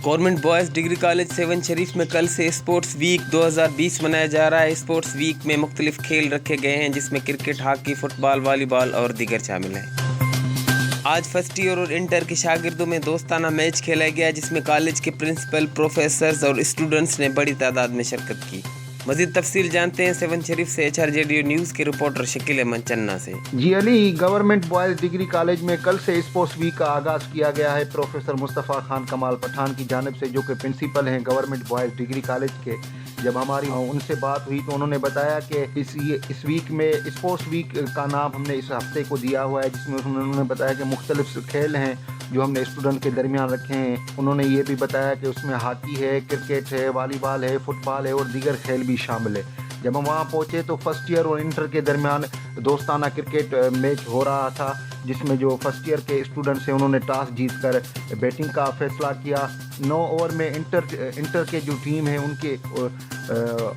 Government boys degree college Sehwan Sharif में कल से स्पोर्ट्स वीक 2020 मनाया जा रहा है। स्पोर्ट्स वीक में मुख्तलिफ खेल रखे गए हैं जिसमें क्रिकेट, हॉकी, फुटबॉल, वॉलीबॉल और दीगर शामिल हैं। आज फर्स्ट ईयर और इंटर के शागिर्दों में दोस्ताना मैच खेला गया जिसमें कॉलेज के प्रिंसिपल, प्रोफेसर्स और स्टूडेंट्स ने बड़ी तादाद में शिरकत की। मज़ीद तफसील जानते हैं सेवन शरीफ से HRJDO न्यूज़ के रिपोर्टर शकील अहमद चन्ना से। जी Ali, government boys degree college में कल से स्पोर्ट्स वीक का आगाज़ किया गया है। प्रोफेसर मुस्तफ़ा खान कमाल पठान की जानिब से, जो कि प्रिंसिपल हैं गवर्नमेंट बॉयज़ डिग्री कॉलेज के, जब हमारी उनसे बात हुई तो उन्होंने बताया कि इस वीक में स्पोर्ट्स वीक का नाम हमने इस हफ्ते को दिया हुआ है, जिसमें उन्होंने बताया कि मुख्तलिफ खेल हैं जो हमने स्टूडेंट के दरमियान रखे हैं। उन्होंने ये भी बताया कि उसमें हॉकी है, क्रिकेट है, वॉलीबॉल है, फुटबॉल है और दीगर खेल भी शामिल है। जब हम वहाँ पहुँचे तो फर्स्ट ईयर और इंटर के दरमियान दोस्ताना क्रिकेट मैच हो रहा था, जिसमें जो फर्स्ट ईयर के स्टूडेंट्स हैं उन्होंने टॉस जीतकर बैटिंग का फैसला किया। 9 ओवर में इंटर के जो टीम है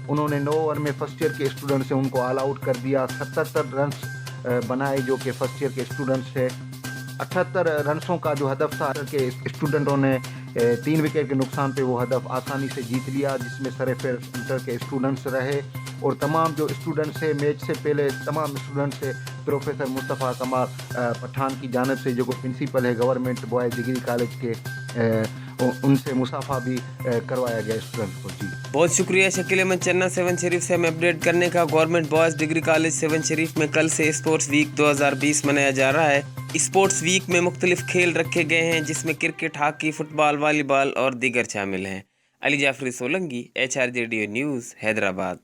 उन्होंने 9 ओवर में फर्स्ट ईयर के स्टूडेंट्स हैं उनको ऑल आउट कर दिया। 77 रन्स बनाए जो कि फर्स्ट ईयर के स्टूडेंट्स थे। 78 रनों का जो हदफ था के स्टूडेंटों ने 3 विकेट के नुकसान पे वो हदफ आसानी से जीत लिया, जिसमें सरफराज इंटर के स्टूडेंट्स रहे। और तमाम जो स्टूडेंट्स है मैच से पहले तमाम स्टूडेंट्स से प्रोफेसर मुस्तफ़ा कमाल पठान की जानिब से, जो प्रिंसिपल है गवर्नमेंट बॉयज़ डिग्री कॉलेज के, उनसे मुसाफा भी करवाया गया स्टूडेंट्स को। जी बहुत शुक्रिया शकील अहमद चन्ना सेवन शरीफ से हमें अपडेट करने का। Government boys degree college Sehwan Sharif में कल से स्पोर्ट्स वीक 2020 मनाया जा रहा है। स्पोर्ट्स वीक में मुख्तलिफ खेल रखे गए हैं जिसमें क्रिकेट, हॉकी, फुटबॉल, वॉलीबॉल और दीगर शामिल हैं। Ali Jafri Solanki, HRJDO news, Hyderabad.